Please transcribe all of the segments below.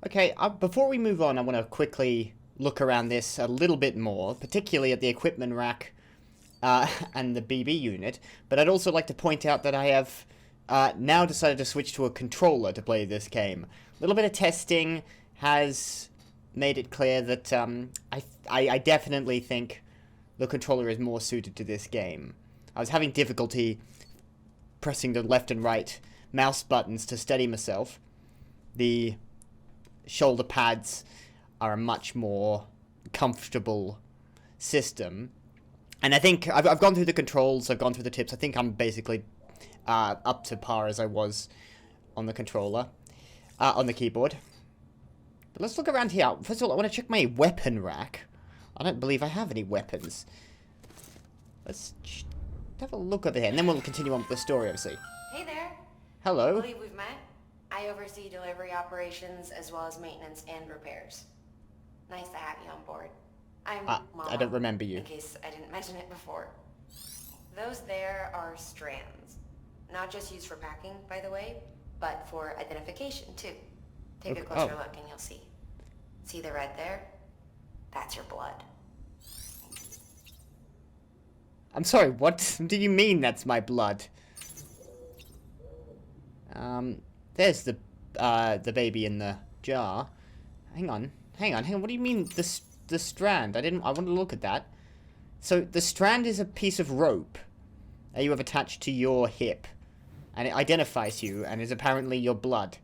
Okay, before we move on, I want to quickly look around this a little bit more, particularly at the equipment rack and the BB unit. But I'd also like to point out that I have now decided to switch to a controller to play this game. A little bit of testing has made it clear that I definitely think the controller is more suited to this game. I was having difficulty pressing the left and right mouse buttons to steady myself. The shoulder pads are a much more comfortable system. And I think I've gone through the controls, I've gone through the tips. I think I'm basically up to par as I was on the controller, on the keyboard. But let's look around here. First of all, I want to check my weapon rack. I don't believe I have any weapons. Let's have a look over here, and then we'll continue on with the story, obviously. Hey there. Hello. I believe we've met. I oversee delivery operations as well as maintenance and repairs. Nice to have you on board. I'm Mama, I don't remember you. in case I didn't mention it before. Those there are strands. Not just used for packing, by the way, but for identification, too. Take a closer look and you'll see. See the red there? That's your blood. I'm sorry, what do you mean that's my blood? There's the baby in the jar. Hang on. What do you mean the strand? I want to look at that. So the strand is a piece of rope that you have attached to your hip, and it identifies you and is apparently your blood.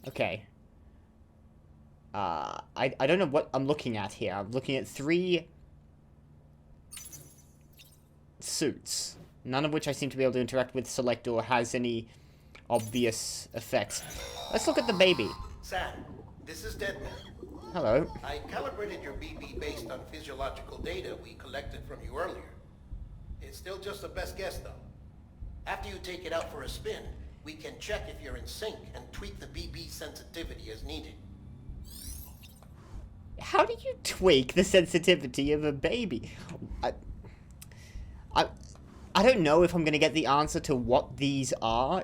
Okay. I don't know what I'm looking at here. I'm looking at 3 suits, none of which I seem to be able to interact with, select, or has any obvious effects. Let's look at the baby. Sam, this is Deadman. Hello. I calibrated your BB based on physiological data we collected from you earlier. It's still just a best guess, though. After you take it out for a spin, we can check if you're in sync and tweak the BB sensitivity as needed. How do you tweak the sensitivity of a baby? I don't know if I'm going to get the answer to what these are,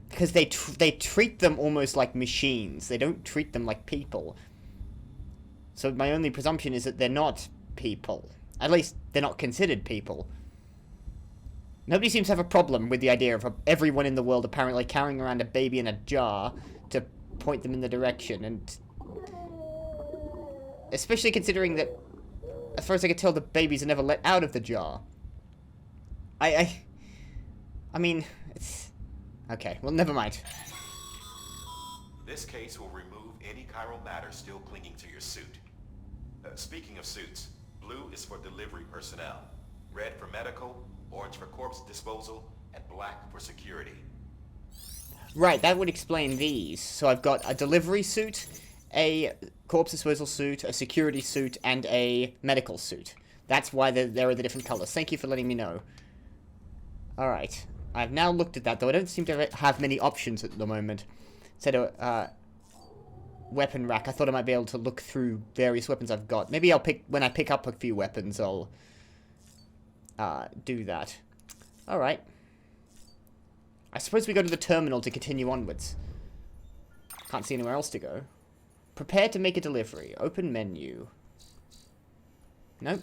because they treat them almost like machines. They don't treat them like people. So my only presumption is that they're not people. At least, they're not considered people. Nobody seems to have a problem with the idea of everyone in the world apparently carrying around a baby in a jar to point them in the direction, and especially considering that, as far as I can tell, the babies are never let out of the jar. I mean, it's... Okay, well, never mind. This case will remove any chiral matter still clinging to your suit. Speaking of suits, blue is for delivery personnel, red for medical, orange for corpse disposal, and black for security. Right, that would explain these. So I've got a delivery suit, a corpse disposal suit, a security suit, and a medical suit. That's why there are the different colors. Thank you for letting me know. Alright. I've now looked at that, though I don't seem to have many options at the moment. Instead of, weapon rack, I thought I might be able to look through various weapons I've got. Maybe when I pick up a few weapons, I'll, do that. Alright. I suppose we go to the terminal to continue onwards. Can't see anywhere else to go. Prepare to make a delivery. Open menu. Nope.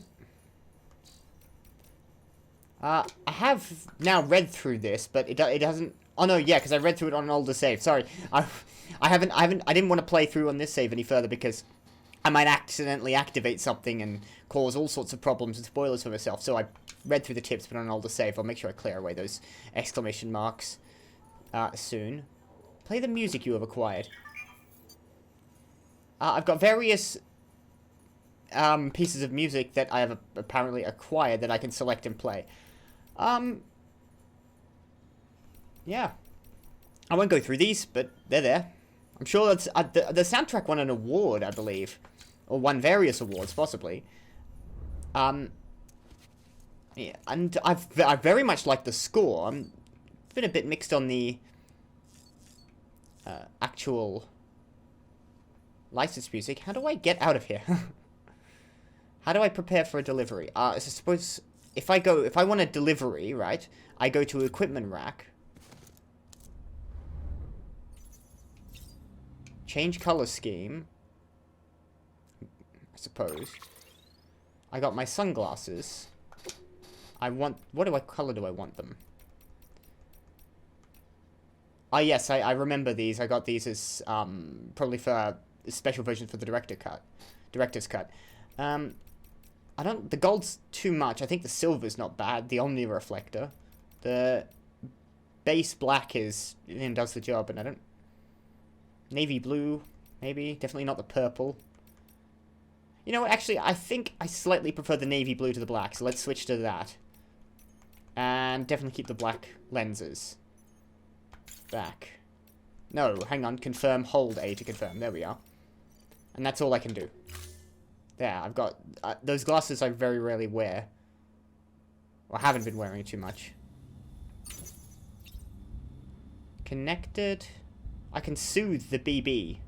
I have now read through this, but it doesn't... Oh no, yeah, because I read through it on an older save. Sorry, I didn't want to play through on this save any further because I might accidentally activate something and cause all sorts of problems and spoilers for myself. So I read through the tips, but on an older save. I'll make sure I clear away those exclamation marks soon. Play the music you have acquired. I've got various pieces of music that I have apparently acquired that I can select and play. Yeah. I won't go through these, but they're there. I'm sure that's... the soundtrack won an award, I believe. Or won various awards, possibly. Yeah, and I very much like the score. I'm been a bit mixed on the actual licensed music. How do I get out of here? How do I prepare for a delivery? I suppose if I want a delivery, right, I go to equipment rack. Change color scheme. I suppose. I got my sunglasses. I want... What color do I want them? Ah, yes, I remember these. I got these as, probably for a special version for the director's cut. The gold's too much. I think the silver's not bad. The Omni Reflector. The base black does the job, and I don't... Navy blue, maybe. Definitely not the purple. You know what, actually, I think I slightly prefer the navy blue to the black, so let's switch to that. And definitely keep the black lenses. Back. No, hang on, confirm, hold A to confirm. There we are. And that's all I can do. There, I've got... those glasses I very rarely wear. Or haven't been wearing too much. Connected. I can soothe the BB.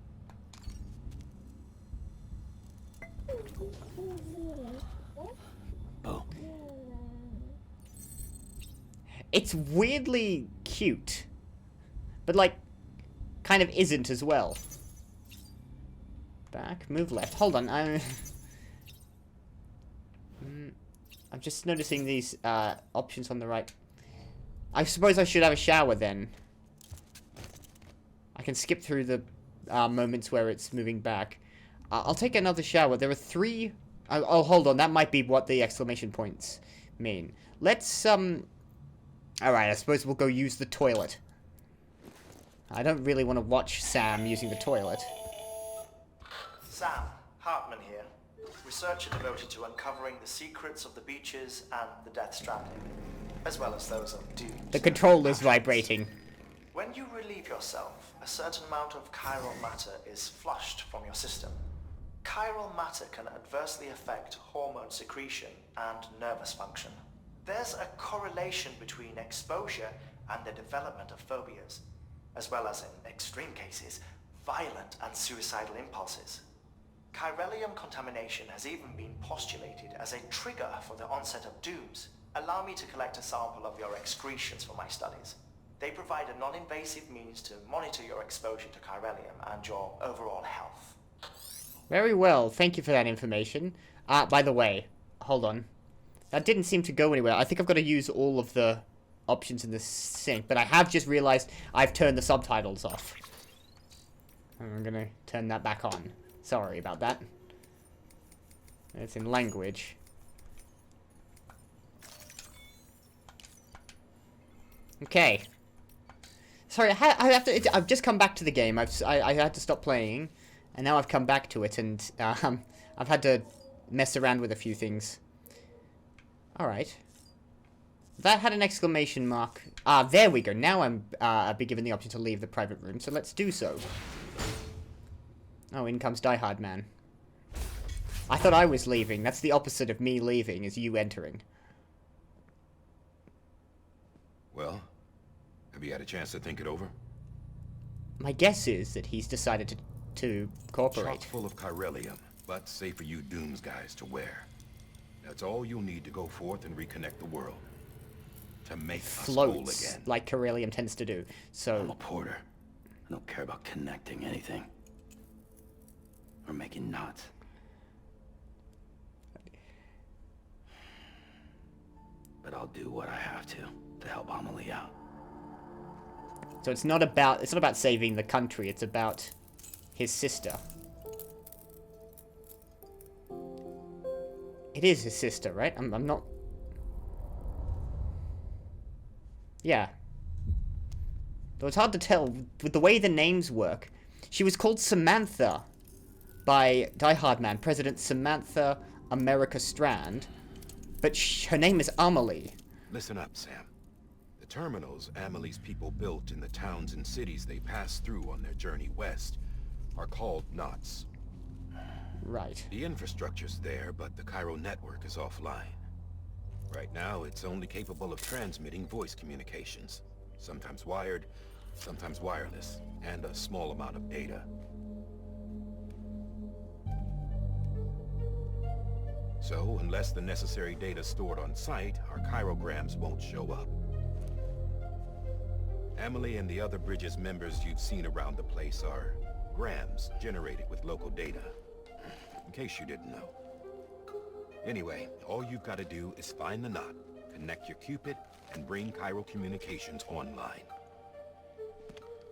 Oh. It's weirdly cute. But, like, kind of isn't as well. Back, move left. Hold on, I'm just noticing these options on the right. I suppose I should have a shower then. I can skip through the moments where it's moving back. I'll take another shower. There are 3... Oh, hold on. That might be what the exclamation points mean. Let's, Alright, I suppose we'll go use the toilet. I don't really want to watch Sam using the toilet. Sam, Hartman here. Researcher devoted to uncovering the secrets of the beaches and the Death Stranding, as well as those of Dune. The controller's vibrating. When you relieve yourself, a certain amount of chiral matter is flushed from your system. Chiral matter can adversely affect hormone secretion and nervous function. There's a correlation between exposure and the development of phobias, as well as, in extreme cases, violent and suicidal impulses. Chiralium contamination has even been postulated as a trigger for the onset of dooms. Allow me to collect a sample of your excretions for my studies. They provide a non-invasive means to monitor your exposure to chiralium and your overall health. Very well, thank you for that information. By the way, hold on. That didn't seem to go anywhere. I think I've got to use all of the options in the sync, but I have just realized I've turned the subtitles off. I'm gonna turn that back on. Sorry about that. It's in language. Okay. Sorry, I've just come back to the game. I had to stop playing, and now I've come back to it, and I've had to mess around with a few things. Alright. That had an exclamation mark. There we go. Now I'll be given the option to leave the private room, so let's do so. Oh, in comes Die Hard Man. I thought I was leaving. That's the opposite of me leaving, is you entering. Well, have you had a chance to think it over? My guess is that he's decided to cooperate. Chock full of chiralium, but safe for you Dooms guys to wear. That's all you'll need to go forth and reconnect the world. To make us whole Floats, again. like Chiralium tends to do. So I'm a porter. I don't care about connecting anything. Or making knots. But I'll do what I have to help Amelie out. So it's not about saving the country, it's about his sister. It is his sister, right? I'm not... Yeah. Though it's hard to tell with the way the names work. She was called Samantha by Die Hard Man, President Samantha America Strand. But her name is Amelie. Listen up, Sam. The terminals Amelie's people built in the towns and cities they passed through on their journey west are called knots. Right. The infrastructure's there, but the Cairo network is offline. Right now, it's only capable of transmitting voice communications. Sometimes wired, sometimes wireless, and a small amount of data. So, unless the necessary data's stored on site, our chirograms won't show up. Amelie and the other Bridges members you've seen around the place are Grams generated with local data. In case you didn't know. Anyway, all you've got to do is find the knot, connect your Cupid, and bring Chiral Communications online.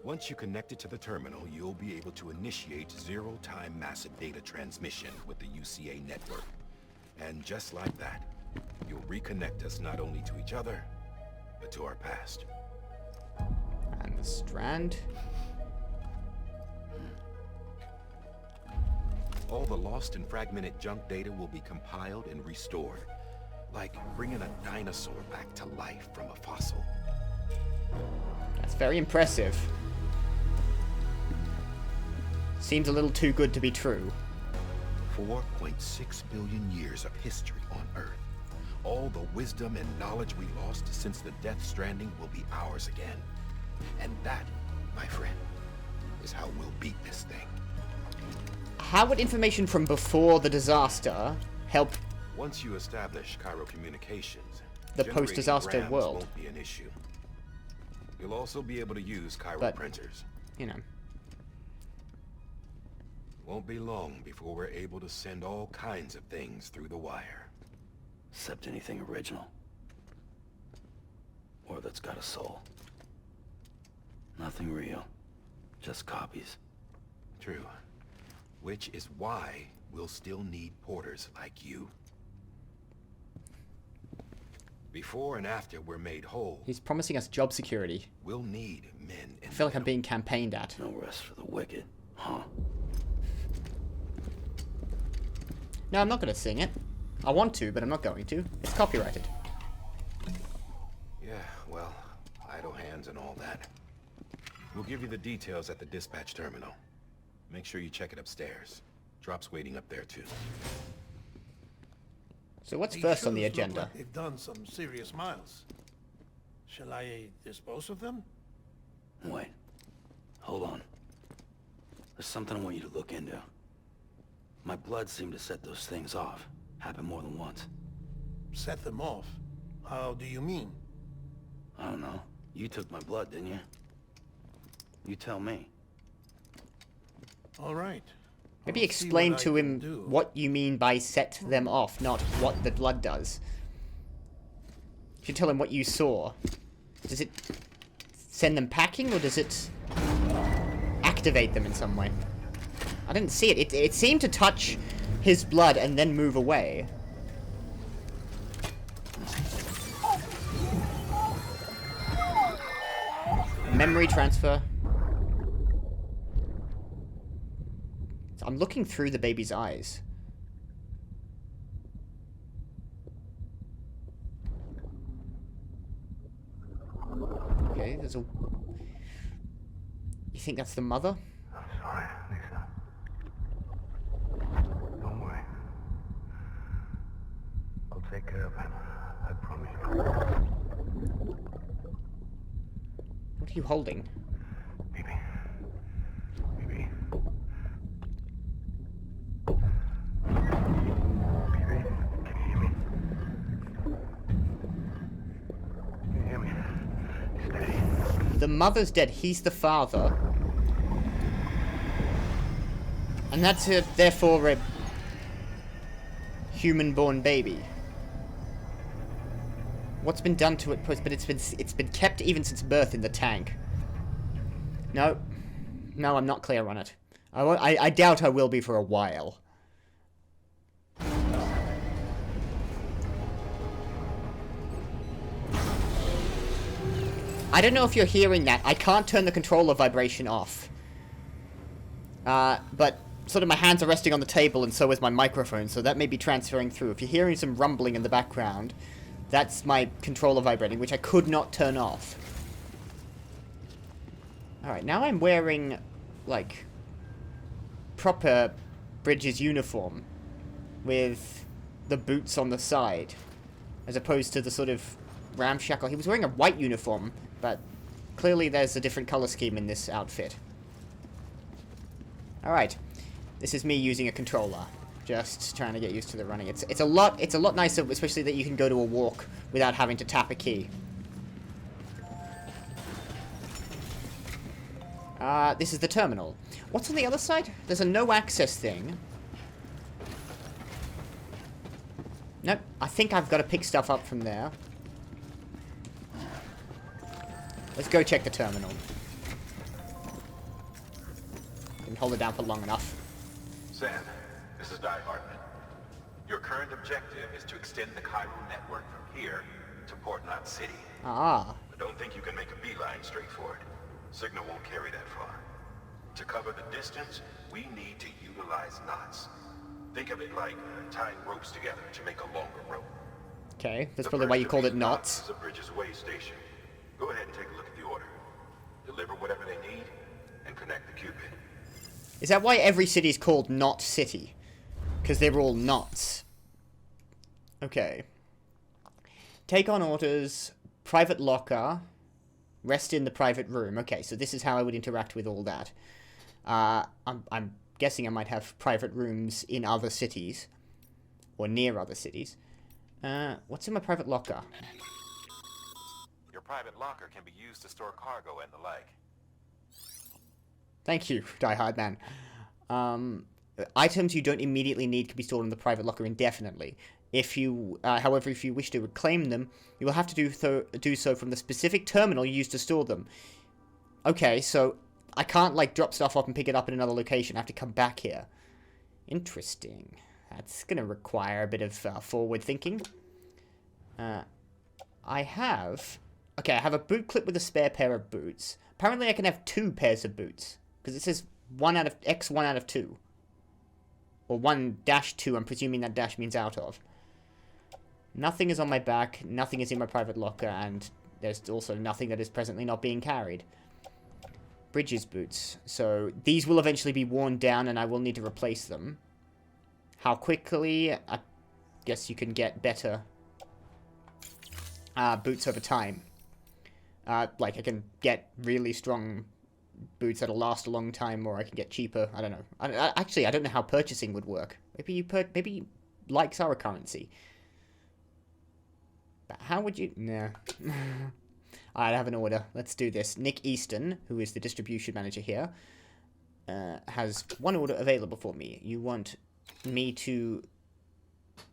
Once you connect it to the terminal, you'll be able to initiate zero-time massive data transmission with the UCA network. And just like that, you'll reconnect us not only to each other, but to our past. And the Strand. All the lost and fragmented junk data will be compiled and restored. Like bringing a dinosaur back to life from a fossil. That's very impressive. Seems a little too good to be true. 4.6 billion years of history on Earth. All the wisdom and knowledge we lost since the Death Stranding will be ours again. And that, my friend, is how we'll beat this thing. How would information from before the disaster help Once you establish Chiral Communications, the generating post-disaster grams world? won't be an issue. You'll also be able to use Chiral But- printers. You know. Won't be long before we're able to send all kinds of things through the wire. Except anything original. Or that's got a soul. Nothing real. Just copies. True. Which is why we'll still need porters like you. Before and after we're made whole, He's promising us job security. we'll need men in I feel like the I'm being campaigned at. No rest for the wicked, huh? No, I'm not going to sing it. I want to, but I'm not going to. It's copyrighted. Yeah, well, idle hands and all that. We'll give you the details at the dispatch terminal. Make sure you check it upstairs. Drop's waiting up there too. So what's These first on the shoes look agenda? like they've done some serious miles. Shall I dispose of them? Wait. Hold on. There's something I want you to look into. My blood seemed to set those things off. Happened more than once. Set them off? How do you mean? I don't know. You took my blood, didn't you? You tell me. All right. Maybe I'll see explain what I to can him do. what you mean by set them off, not what the blood does. You should tell him what you saw. Does it send them packing, or does it activate them in some way? I didn't see it. It seemed to touch his blood and then move away. Memory transfer. So I'm looking through the baby's eyes. Okay, there's a... You think that's the mother? I'm sorry, Lisa. Don't worry. I'll take care of him. I promise you. What are you holding? Baby. Baby. Baby, can you hear me? Can you hear me? Steady. The mother's dead. He's the father. And that's therefore a human-born baby. What's been done to it? But it's been kept even since birth in the tank. No, I'm not clear on it. I doubt I will be for a while. I don't know if you're hearing that. I can't turn the controller vibration off. But sort of my hands are resting on the table, and so is my microphone, so that may be transferring through. If you're hearing some rumbling in the background, that's my controller vibrating, which I could not turn off. Alright, now I'm wearing, like, proper Bridges uniform with the boots on the side, as opposed to the sort of ramshackle. He was wearing a white uniform, but clearly there's a different color scheme in this outfit. Alright, this is me using a controller. Just trying to get used to the running. It's a lot nicer, especially that you can go to a walk without having to tap a key. This is the terminal. What's on the other side? There's a no access thing. Nope. I think I've got to pick stuff up from there. Let's go check the terminal. Can hold it down for long enough. Sam, this is Di Hartman. Your current objective is to extend the chiral network from here to Port Knot City. Ah. I don't think you can make a beeline straight for it. Signal won't carry that far. To cover the distance, we need to utilize knots. Think of it like tying ropes together to make a longer rope. Okay, that's probably why you called it knots. The bridge's way station. Go ahead and take a look at the order. Deliver whatever they need, and connect the Cupid. Is that why every city is called Knot City? Because they're all knots. Okay. Take on orders, private locker, rest in the private room. Okay, so this is how I would interact with all that. I'm guessing I might have private rooms in other cities. Or near other cities. What's in my private locker? Your private locker can be used to store cargo and the like. Thank you, Die Hard Man. Items you don't immediately need can be stored in the private locker indefinitely. If you, however, if you wish to reclaim them, you will have to do so from the specific terminal you used to store them. Okay, so I can't, like, drop stuff off and pick it up in another location. I have to come back here. Interesting. That's going to require a bit of forward thinking. I have a boot clip with a spare pair of boots. Apparently I can have 2 pairs of boots. Because it says 1 out of X1 out of 2. Or 1-2, I'm presuming that dash means out of. Nothing is on my back, nothing is in my private locker, and there's also nothing that is presently not being carried. Bridges boots. So these will eventually be worn down and I will need to replace them. How quickly? I guess you can get better boots over time. Like, I can get really strong boots that'll last a long time, or I can get cheaper. I don't know. Actually, I don't know how purchasing would work. Maybe likes are a currency. But how would you... Nah. I have an order. Let's do this. Nick Easton, who is the distribution manager here, has 1 order available for me. You want me to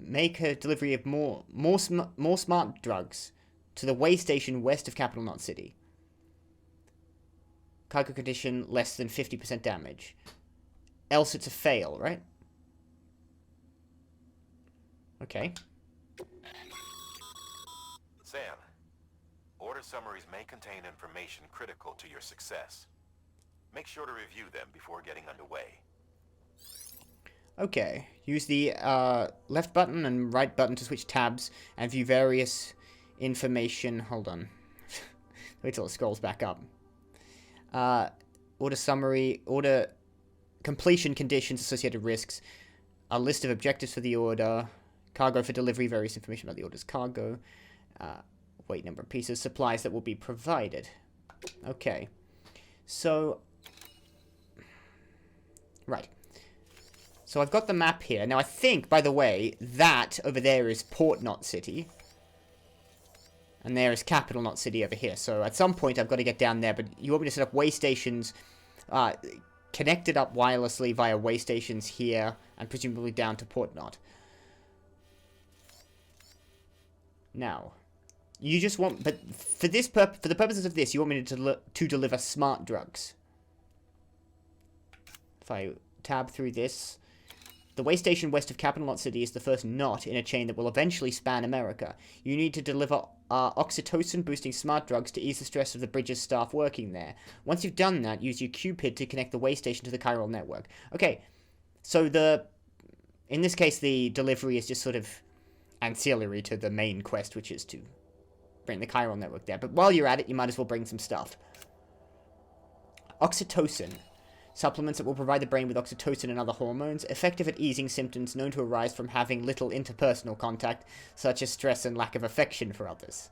make a delivery of more smart drugs to the way station west of Capital Knot City. Cargo condition less than 50% damage. Else it's a fail, right? Okay. Sam, order summaries may contain information critical to your success. Make sure to review them before getting underway. Okay. Use the left button and right button to switch tabs and view various information. Hold on. Wait till it scrolls back up. Order summary, order completion conditions, associated risks, a list of objectives for the order, cargo for delivery, various information about the order's cargo, weight, number of pieces, supplies that will be provided. Okay. So, right. So I've got the map here. Now I think, by the way, that over there is Port Knot City. And there is Capital Knot City over here. So at some point I've got to get down there. But you want me to set up way stations connected up wirelessly via way stations here. And presumably down to Port Knot. Now, you just want... But for this for the purposes of this, you want me to deliver smart drugs. If I tab through this... The way station west of Capital Knot City is the first knot in a chain that will eventually span America. You need to deliver oxytocin-boosting smart drugs to ease the stress of the bridge's staff working there. Once you've done that, use your Cupid to connect the way station to the chiral network. Okay, so in this case, the delivery is just sort of ancillary to the main quest, which is to bring the chiral network there. But while you're at it, you might as well bring some stuff. Oxytocin. Supplements that will provide the brain with oxytocin and other hormones, effective at easing symptoms known to arise from having little interpersonal contact, such as stress and lack of affection for others.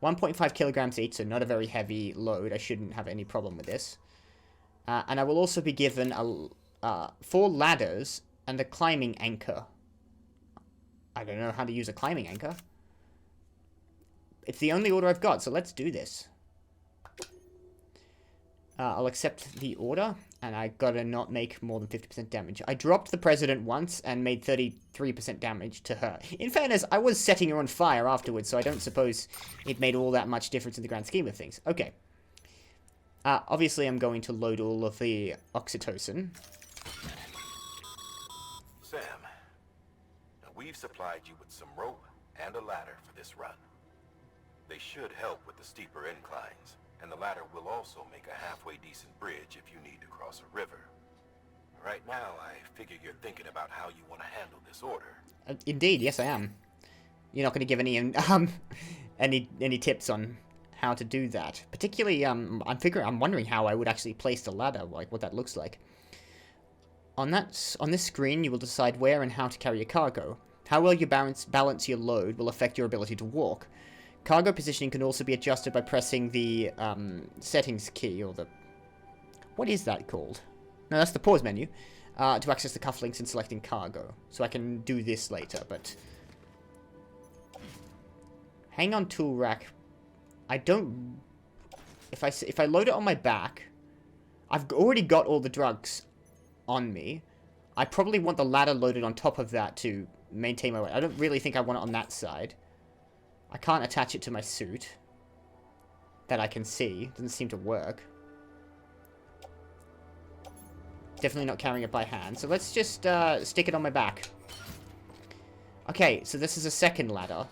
1.5 kilograms each, so not a very heavy load. I shouldn't have any problem with this. And I will also be given 4 ladders and a climbing anchor. I don't know how to use a climbing anchor. It's the only order I've got, so let's do this. I'll accept the order, and I gotta not make more than 50% damage. I dropped the president once and made 33% damage to her. In fairness, I was setting her on fire afterwards, so I don't suppose it made all that much difference in the grand scheme of things. Okay. Obviously, I'm going to load all of the oxytocin. Sam, now we've supplied you with some rope and a ladder for this run. They should help with the steeper inclines, and the ladder will also make a halfway decent bridge if you need to cross a river. Right now, I figure you're thinking about how you want to handle this order. Indeed, yes, I am. You're not going to give any any tips on how to do that. Particularly, I'm wondering how I would actually place the ladder, like what that looks like. On this screen, you will decide where and how to carry your cargo. How well you balance your load will affect your ability to walk. Cargo positioning can also be adjusted by pressing the settings key, or the... What is that called? No, that's the pause menu. To access the cufflinks and selecting cargo. So I can do this later, but... Hang on tool rack. I don't... If I load it on my back, I've already got all the drugs on me. I probably want the ladder loaded on top of that to maintain my weight. I don't really think I want it on that side. I can't attach it to my suit. That I can see. Doesn't seem to work. Definitely not carrying it by hand. So let's just stick it on my back. Okay, so this is a second ladder.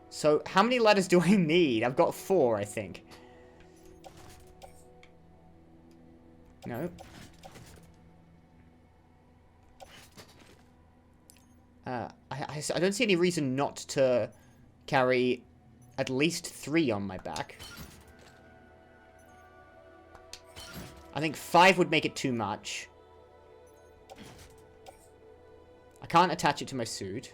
So how many ladders do I need? I've got 4, I think. No. I don't see any reason not to carry at least 3 on my back. I think 5 would make it too much. I can't attach it to my suit.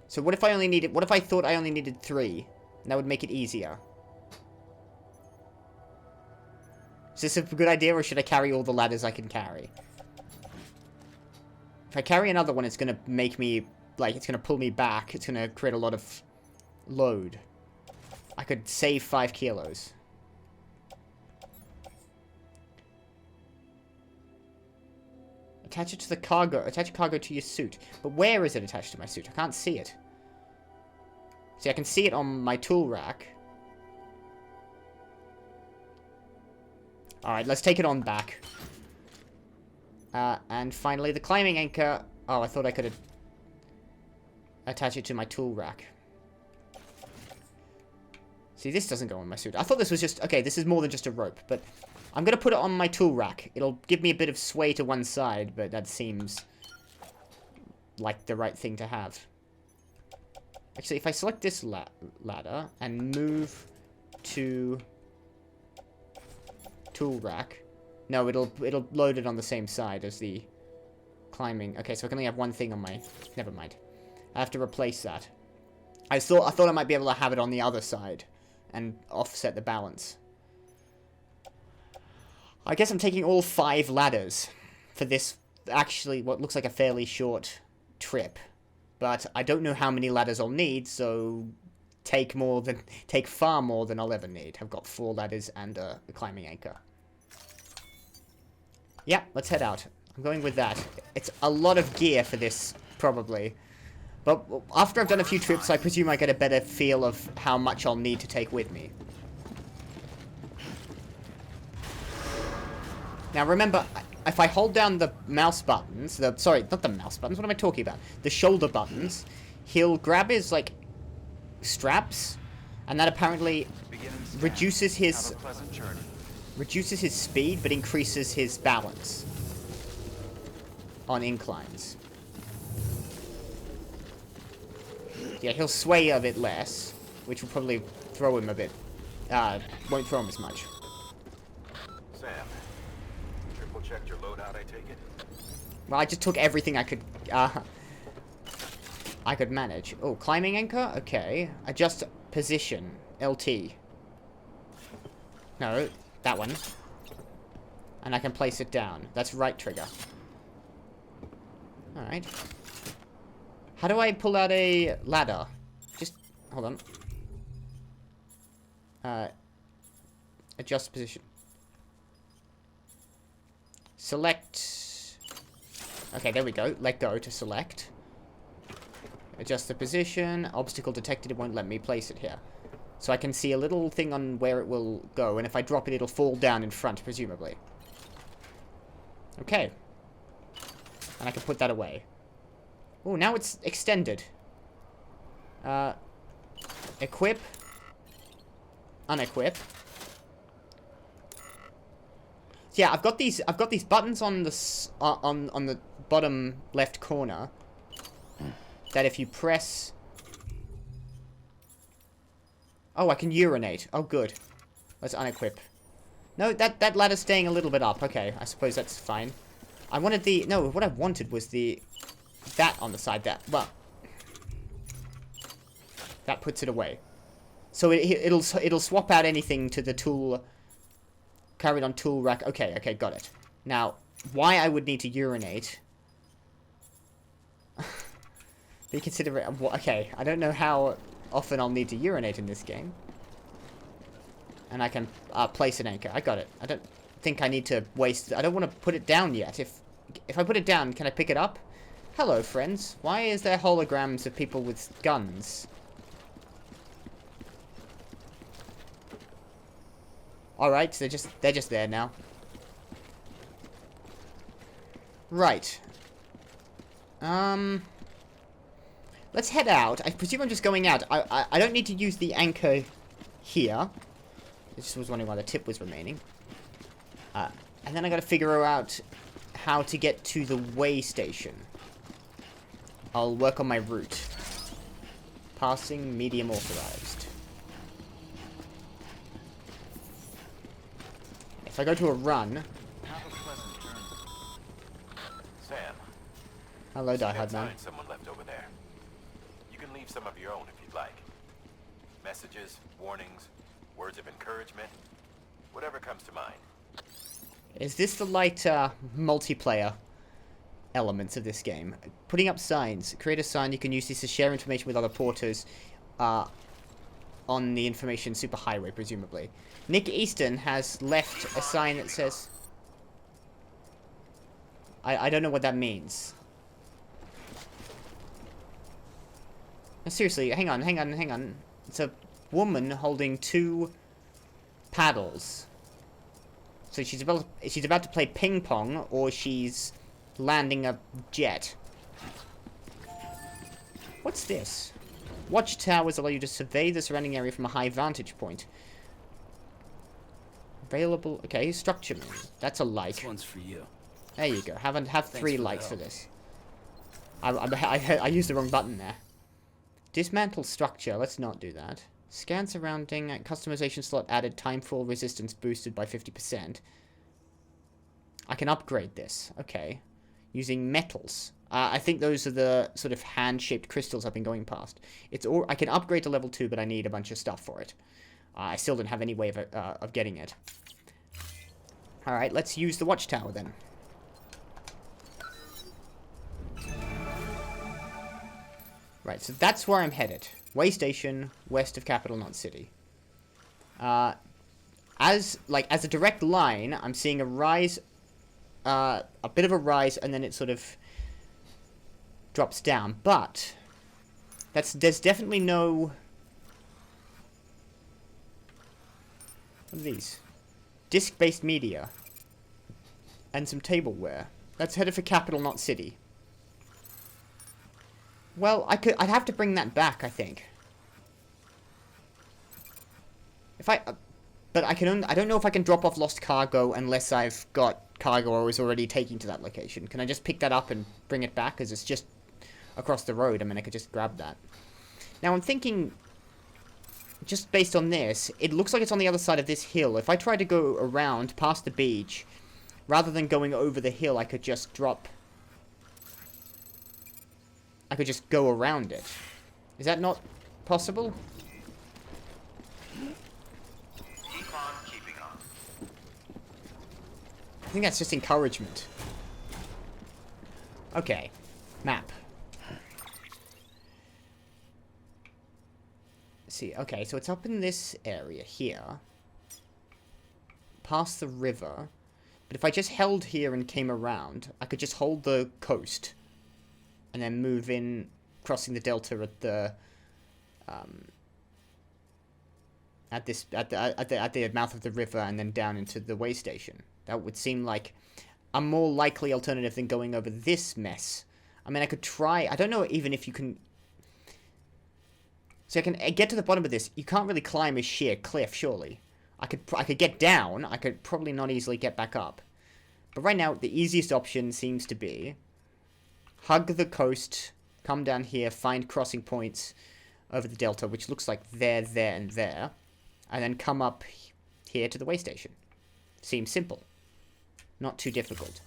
So what if I only needed... What if I thought I only needed 3? And that would make it easier. Is this a good idea, or should I carry all the ladders I can carry? If I carry another one, it's going to make me... Like, it's going to pull me back. It's going to create a lot of load. I could save 5 kilos. Attach it to the cargo. Attach cargo to your suit. But where is it attached to my suit? I can't see it. See, I can see it on my tool rack. Alright, let's take it on back. And finally, the climbing anchor. Oh, I thought I could attach it to my tool rack. See, this doesn't go on my suit. I thought this was just... Okay, this is more than just a rope, but... I'm going to put it on my tool rack. It'll give me a bit of sway to one side, but that seems like the right thing to have. Actually, if I select this ladder and move to tool rack... No, it'll load it on the same side as the climbing. Okay, so I can only have one thing on my... Never mind. I have to replace that. I thought I might be able to have it on the other side and offset the balance. I guess I'm taking all 5 ladders for this, actually, what looks like a fairly short trip. But I don't know how many ladders I'll need, so take far more than I'll ever need. I've got 4 ladders and a climbing anchor. Yeah, let's head out. I'm going with that. It's a lot of gear for this, probably. But after I've done a few trips, I presume I get a better feel of how much I'll need to take with me. Now remember, if I hold down the mouse buttons, sorry, not the mouse buttons, what am I talking about? The shoulder buttons, he'll grab his, like, straps, and that apparently reduces his speed, but increases his balance on inclines. Yeah, he'll sway a bit less, which will probably throw him a bit, won't throw him as much. Sam, triple checked your loadout, I take it? Well, I just took everything I could manage. Oh, climbing anchor? Okay. Adjust position. LT. No, that one. And I can place it down. That's right trigger. Alright. How do I pull out a ladder? Just, hold on. Adjust position. Select. Okay, there we go. Let go to select. Adjust the position. Obstacle detected. It won't let me place it here. So I can see a little thing on where it will go, and if I drop it, it'll fall down in front, presumably. Okay. And I can put that away. Oh, now it's extended. Equip. Unequip. Yeah, I've got these buttons on the on the bottom left corner that if you press. Oh, I can urinate. Oh, good. Let's unequip. No, that ladder's staying a little bit up. Okay, I suppose that's fine. I wanted the... No, what I wanted was the... That on the side there. Well... That puts it away. So it'll swap out anything to the tool... Carried on tool rack. Okay, okay, got it. Now, why I would need to urinate... Be considerate... Okay, I don't know how... often I'll need to urinate in this game. And I can place an anchor. I got it. I don't think I need to waste... I don't want to put it down yet. If I put it down, can I pick it up? Hello, friends. Why is there holograms of people with guns? Alright, so they're just there now. Right. Let's head out. I presume I'm just going out. I don't need to use the anchor here. I just was wondering why the tip was remaining. And then I gotta figure out how to get to the way station. I'll work on my route. Passing medium authorized. If I go to a run... Have a pleasant journey. Sam. Hello, diehard man. Someone left over there. You can leave some of your own if you'd like. Messages, warnings, words of encouragement, whatever comes to mind. Is this the light multiplayer elements of this game? Putting up signs. Create a sign. You can use this to share information with other porters on the information superhighway, presumably. Nick Easton has left a sign that says... I don't know what that means. No, seriously, hang on. It's a woman holding 2 paddles. So she's about to play ping pong, or she's landing a jet. What's this? Watchtowers allow you to survey the surrounding area from a high vantage point. Available... Okay, structure menu. That's a like. This one's for you. There you go. Have 3 for likes the for this. I used the wrong button there. Dismantle structure. Let's not do that. Scan surrounding. Customization slot added. Timefall resistance boosted by 50%. I can upgrade this. Okay. Using metals. I think those are the sort of hand-shaped crystals I've been going past. I can upgrade to level 2, but I need a bunch of stuff for it. I still don't have any way of getting it. Alright, let's use the watchtower then. Right, so that's where I'm headed. Way station, west of Capital Knot City. As a direct line, I'm seeing a rise, a bit of a rise, and then it sort of drops down. But there's definitely no... What are these? Disc-based media. And some tableware. That's headed for Capital Knot City. Well, I'd have to bring that back, I think. But I don't know if I can drop off lost cargo unless I've got cargo I was already taking to that location. Can I just pick that up and bring it back? Because it's just across the road. I mean, I could just grab that. Now, I'm thinking, just based on this, it looks like it's on the other side of this hill. If I try to go around past the beach, rather than going over the hill, I could just drop... I could just go around it. Is that not possible? Keep on keeping on. I think that's just encouragement. Okay. Map. Let's see. Okay, so it's up in this area here. past the river. But if I just held here and came around, I could just hold the coast. And then move in, crossing the delta at the... at the mouth of the river and then down into the way station. That would seem like a more likely alternative than going over this mess. I mean, I could try... I don't know even if you can... So I can get to the bottom of this. You can't really climb a sheer cliff, surely. I could get down. I could probably not easily get back up. But right now, the easiest option seems to be... hug the coast, come down here, find crossing points over the delta, which looks like there, and there. And then come up here to the way station. Seems simple. Not too difficult.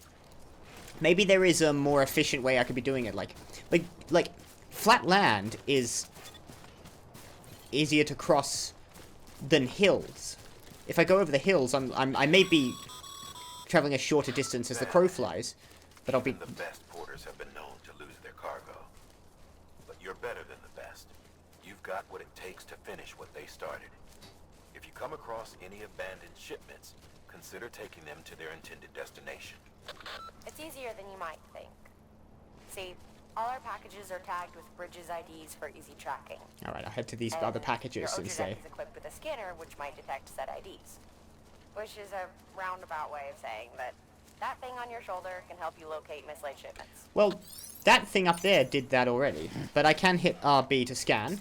Maybe there is a more efficient way I could be doing it. Like flat land is easier to cross than hills. If I go over the hills, I may be traveling a shorter distance as the crow flies, but I'll be... The best porters have been known to lose their cargo. But you're better than the best. You've got what it takes to finish what they started. If you come across any abandoned shipments, consider taking them to their intended destination. It's easier than you might think. See, all our packages are tagged with Bridges IDs for easy tracking. Alright, I'll head to these other packages and say... Your is equipped with a scanner which might detect said IDs. Which is a roundabout way of saying that that thing on your shoulder can help you locate mislaid shipments. Well, that thing up there did that already. But I can hit RB to scan.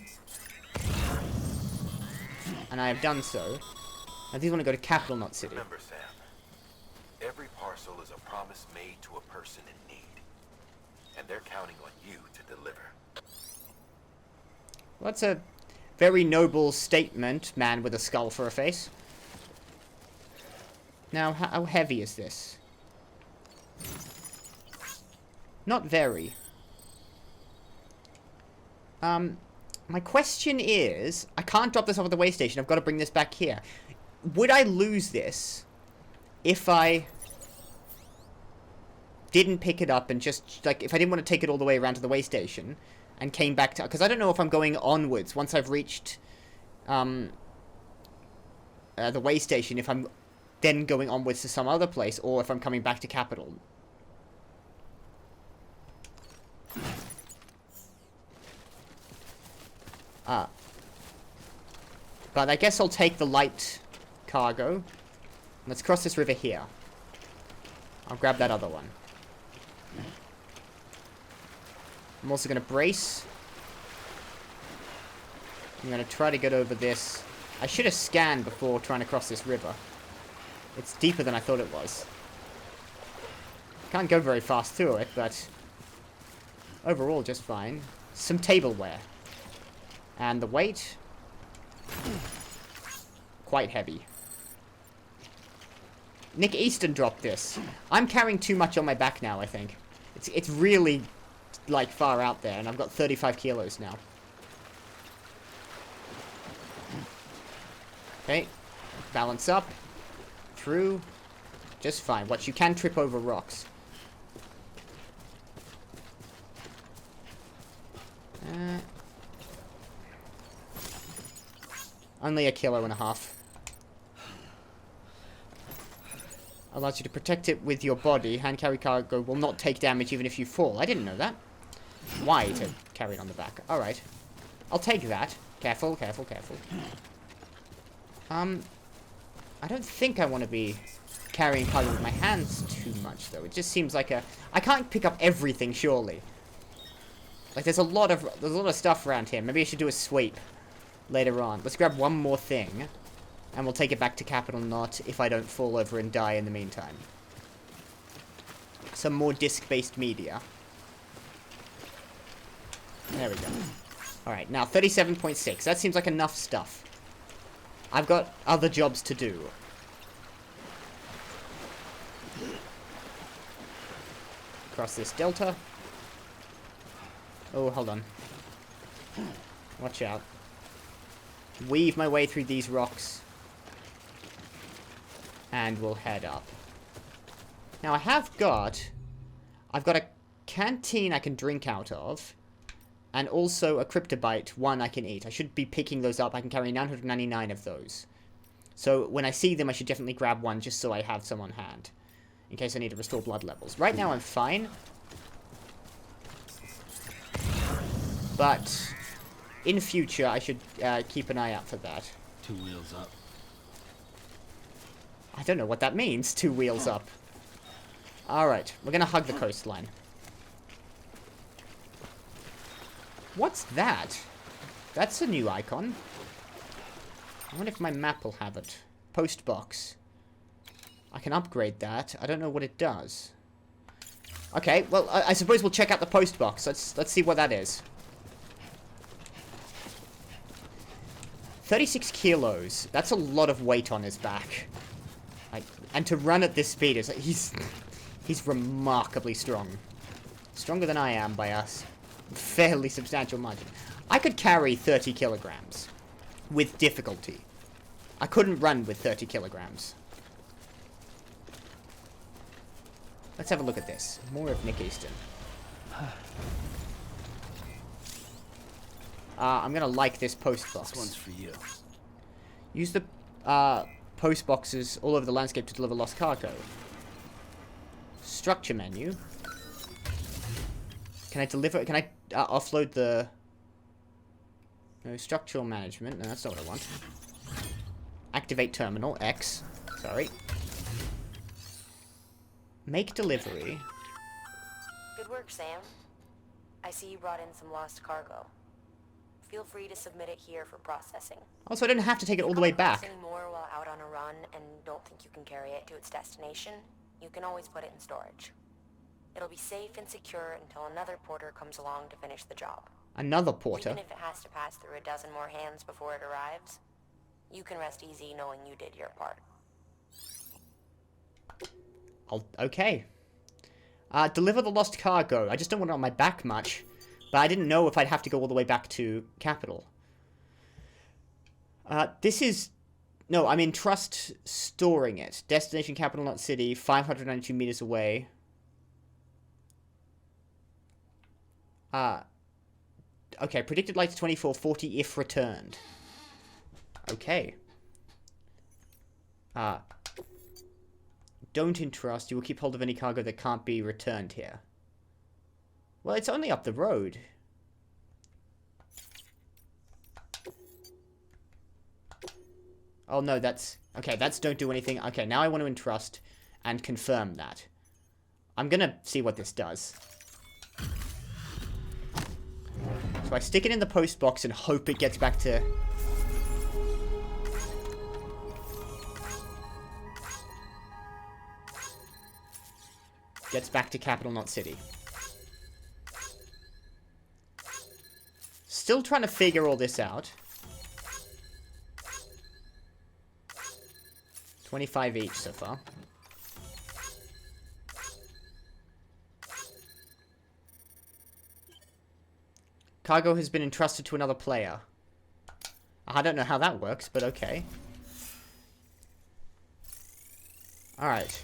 And I have done so. I do want to go to Capital Knot City. Remember, Sam, every parcel is a promise made to a person in need. And they're counting on you to deliver. Well, that's a very noble statement, man with a skull for a face. Now, how heavy is this? Not very. My question is, I can't drop this off at the way station. I've got to bring this back here. Would I lose this if I didn't pick it up and just, like, if I didn't want to take it all the way around to the way station and came back to... Because I don't know if I'm going onwards once I've reached the way station, if I'm then going onwards to some other place, or if I'm coming back to Capital. But I guess I'll take the light cargo. Let's cross this river here. I'll grab that other one. I'm also going to brace. I'm going to try to get over this. I should have scanned before trying to cross this river. It's deeper than I thought it was. Can't go very fast through it, but overall just fine. Some tableware. And the weight... quite heavy. Nick Easton dropped this. I'm carrying too much on my back now, I think. It's really, like, far out there, and I've got 35 kilos now. Okay. Balance up. Through. Just fine. Watch, you can trip over rocks. Only 1.5 kilos. Allows you to protect it with your body. Hand carry cargo will not take damage even if you fall. I didn't know that. Why to carry it on the back? Alright. I'll take that. Careful, careful, careful. I don't think I want to be carrying cargo with my hands too much, though. It just seems like a... I can't pick up everything, surely. Like, there's a lot of stuff around here. Maybe I should do a sweep later on. Let's grab one more thing, and we'll take it back to Capital Knot if I don't fall over and die in the meantime. Some more disc-based media. There we go. Alright, now 37.6. That seems like enough stuff. I've got other jobs to do. Cross this delta. Oh, hold on. Watch out. Weave my way through these rocks. And we'll head up. Now, I've got a canteen I can drink out of. And also a cryptobite, one I can eat. I should be picking those up. I can carry 999 of those. So when I see them, I should definitely grab one just so I have some on hand. In case I need to restore blood levels. Right now I'm fine. But in future, I should keep an eye out for that. 2 wheels up. I don't know what that means, 2 wheels up. Alright, we're gonna hug the coastline. What's that? That's a new icon. I wonder if my map will have it. Post box. I can upgrade that. I don't know what it does. Okay, well, I suppose we'll check out the post box. Let's see what that is. 36 kilos. That's a lot of weight on his back. And to run at this speed is he's remarkably strong. Stronger than I am by a fairly substantial margin. I could carry 30 kilograms with difficulty. I couldn't run with 30 kilograms. Let's have a look at this. More of Nick Easton. I'm gonna like this post box. This one's for you. Use the post boxes all over the landscape to deliver lost cargo. Structure menu. Can I deliver? Can I offload the? No, structural management. No, that's not what I want. Activate terminal X. Sorry. Make delivery. Good work, Sam. I see you brought in some lost cargo. Feel free to submit it here for processing. Also, I don't have to take it all the way back. If you come across any more while out on a run and don't think you can carry it to its destination, you can always put it in storage. It'll be safe and secure until another porter comes along to finish the job. Another porter? Even if it has to pass through a dozen more hands before it arrives, you can rest easy knowing you did your part. Okay. Deliver the lost cargo. I just don't want it on my back much. But I didn't know if I'd have to go all the way back to Capital. This is... No, I'm in Trust storing it. Destination Capital Knot City, 592 meters away. Okay, predicted light to 2440 if returned. Okay. Don't entrust. You will keep hold of any cargo that can't be returned here. Well, it's only up the road. Oh, no, that's... Okay, that's don't do anything. Okay, now I want to entrust and confirm that. I'm gonna see what this does. So I stick it in the post box and hope it gets back to... Gets back to Capital Knot City. Still trying to figure all this out. 25 each so far. Cargo has been entrusted to another player. I don't know how that works, but okay. Alright.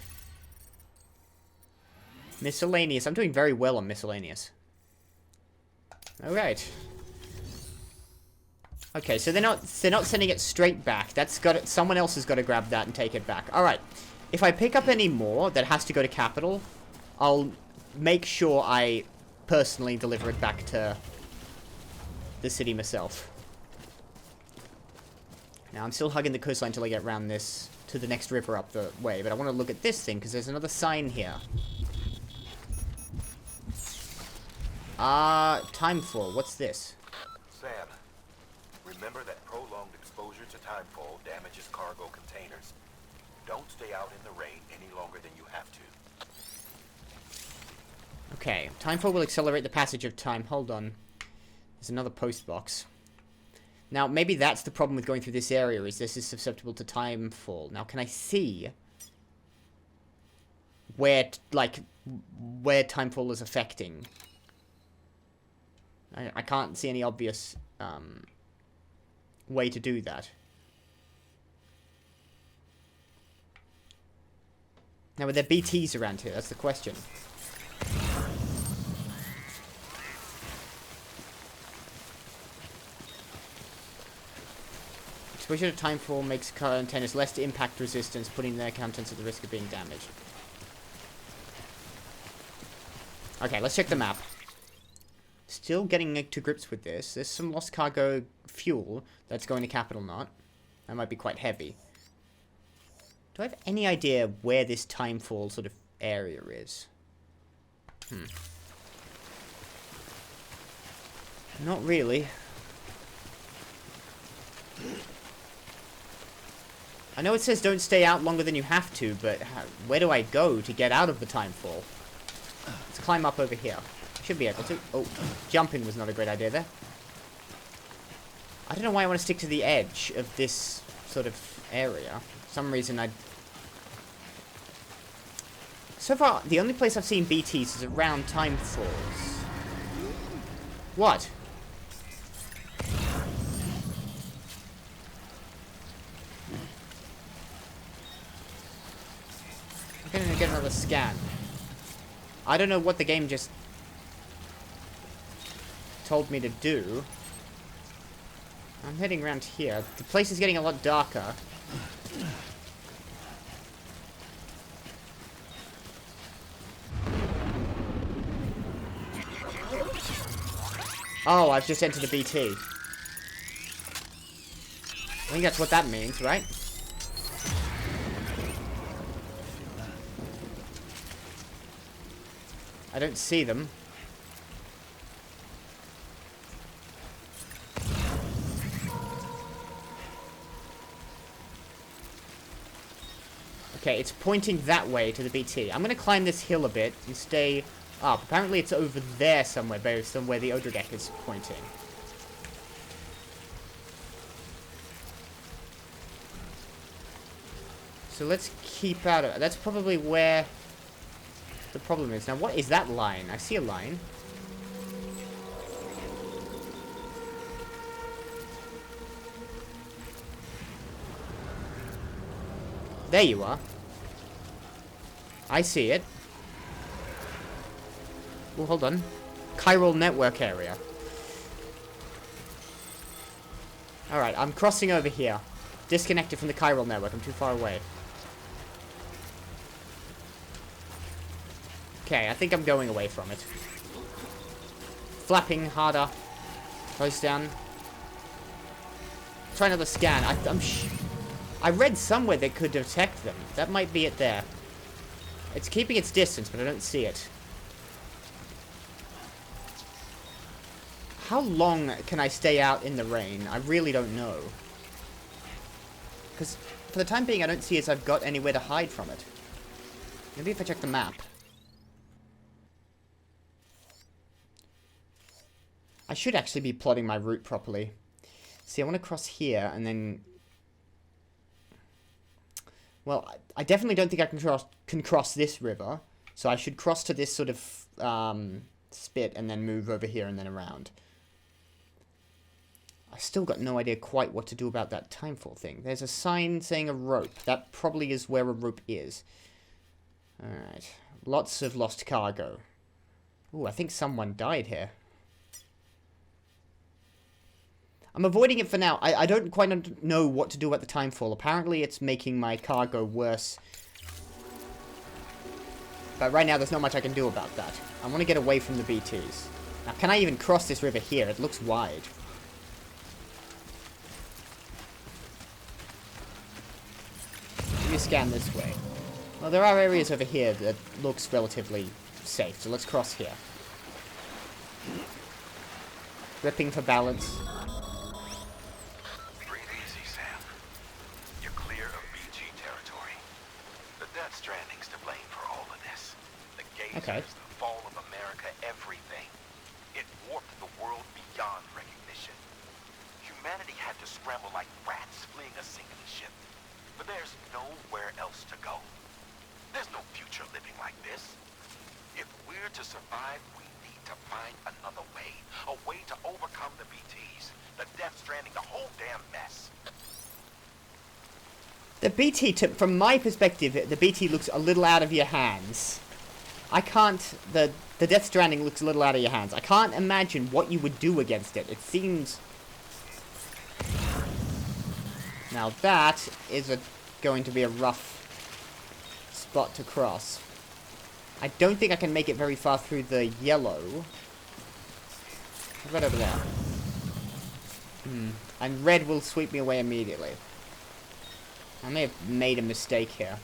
Miscellaneous. I'm doing very well on miscellaneous. Alright. Okay, so they're not sending it straight back. That's got it. Someone else has got to grab that and take it back. Alright. If I pick up any more that has to go to Capital, I'll make sure I personally deliver it back to the city myself. Now, I'm still hugging the coastline until I get around this to the next river up the way, but I want to look at this thing because there's another sign here. Timefall. What's this? Sam, remember that prolonged exposure to timefall damages cargo containers. Don't stay out in the rain any longer than you have to. Okay, timefall will accelerate the passage of time. Hold on. There's another post box. Now, maybe that's the problem with going through this area, is this is susceptible to timefall. Now, can I see where timefall is affecting? I can't see any obvious way to do that. Now, are there BTs around here? That's the question. Exposure to timefall makes containers less impact resistance, putting their contents at the risk of being damaged. Okay, let's check the map. Still getting to grips with this. There's some lost cargo fuel that's going to Capital Knot. That might be quite heavy. Do I have any idea where this timefall sort of area is? Not really. I know it says don't stay out longer than you have to, but where do I go to get out of the timefall? Let's climb up over here. Should be able to. Oh, jumping was not a great idea there. I don't know why I want to stick to the edge of this sort of area. For some reason So far, the only place I've seen BTs is around timefalls. What? I'm gonna get another scan. I don't know what the game just told me to do. I'm heading around here. The place is getting a lot darker. Oh, I've just entered a BT. I think that's what that means, right? I don't see them. Okay, it's pointing that way to the BT. I'm gonna climb this hill a bit and stay up. Apparently it's over there somewhere, based on where the Odradek is pointing. So let's keep out of it. That's probably where the problem is. Now, what is that line? I see a line. There you are. I see it. Oh, hold on. Chiral network area. Alright, I'm crossing over here. Disconnected from the Chiral network. I'm too far away. Okay, I think I'm going away from it. Flapping harder. Close down. Try another scan. I read somewhere that could detect them. That might be it there. It's keeping its distance, but I don't see it. How long can I stay out in the rain? I really don't know. Because for the time being, I don't see as I've got anywhere to hide from it. Maybe if I check the map. I should actually be plotting my route properly. See, I want to cross here and then... Well, I definitely don't think I can cross this river. So I should cross to this sort of spit and then move over here and then around. I've still got no idea quite what to do about that timefall thing. There's a sign saying a rope. That probably is where a rope is. Alright. Lots of lost cargo. Ooh, I think someone died here. I'm avoiding it for now. I don't quite know what to do about the timefall. Apparently it's making my cargo worse. But right now there's not much I can do about that. I want to get away from the BTs. Now, can I even cross this river here? It looks wide. Maybe scan this way. Well, there are areas over here that looks relatively safe, so let's cross here. Gripping for balance. Breathe easy, Sam. You're clear of BG territory. The Death Stranding's to blame for all of this. The gazers, the fall of America, everything. It warped the world beyond recognition. Humanity had to scramble like rats fleeing a sinking ship. But there's nowhere else to go. There's no future living like this. If we're to survive, we need to find another way. A way to overcome the BTs. The Death Stranding, the whole damn mess. The BT, from my perspective, the BT looks a little out of your hands. I can't... The Death Stranding looks a little out of your hands. I can't imagine what you would do against it. It seems... Now that is going to be a rough spot to cross. I don't think I can make it very far through the yellow. What about over there? And red will sweep me away immediately. I may have made a mistake here.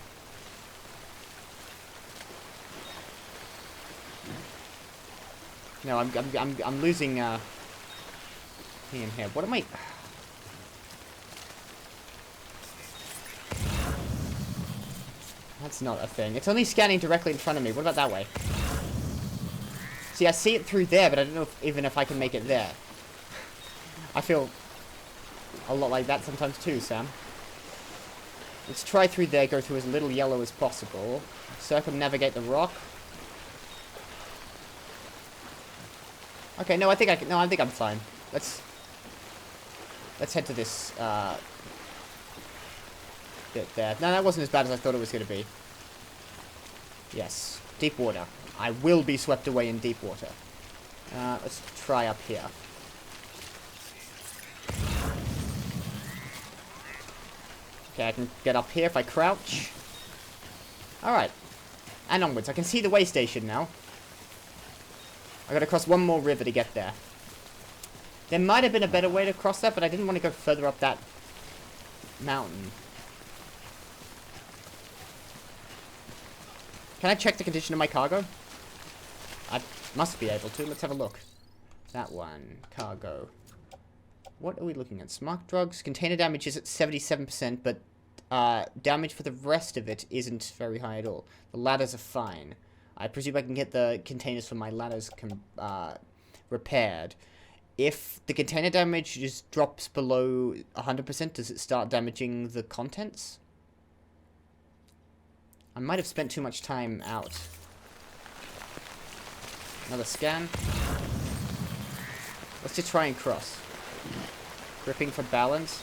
No, I'm losing me in here. What am I? That's not a thing. It's only scanning directly in front of me. What about that way? See, I see it through there, but I don't know even if I can make it there. I feel a lot like that sometimes too, Sam. Let's try through there, go through as little yellow as possible. Circumnavigate the rock. Okay, no, I think I'm fine. Let's head to this bit there. No, that wasn't as bad as I thought it was going to be. Yes, deep water. I will be swept away in deep water. Let's try up here. Okay, I can get up here if I crouch. Alright. And onwards. I can see the way station now. I gotta cross one more river to get there. There might have been a better way to cross that, but I didn't want to go further up that mountain. Can I check the condition of my cargo? I must be able to. Let's have a look. That one. Cargo. What are we looking at? Smart drugs. Container damage is at 77%, but damage for the rest of it isn't very high at all. The ladders are fine. I presume I can get the containers for my ladders repaired. If the container damage just drops below 100%, does it start damaging the contents? I might have spent too much time out. Another scan. Let's just try and cross. Gripping for balance.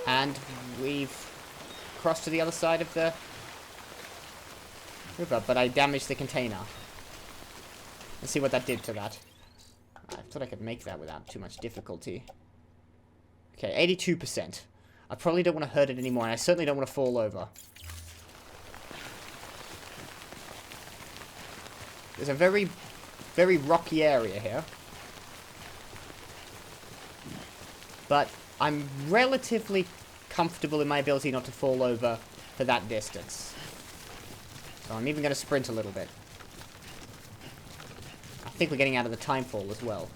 And we've crossed to the other side of the river, but I damaged the container. Let's see what that did to that. I thought I could make that without too much difficulty. Okay, 82%. I probably don't want to hurt it anymore, and I certainly don't want to fall over. There's a very, very rocky area here. But I'm relatively comfortable in my ability not to fall over for that distance. So I'm even going to sprint a little bit. I think we're getting out of the time fall as well.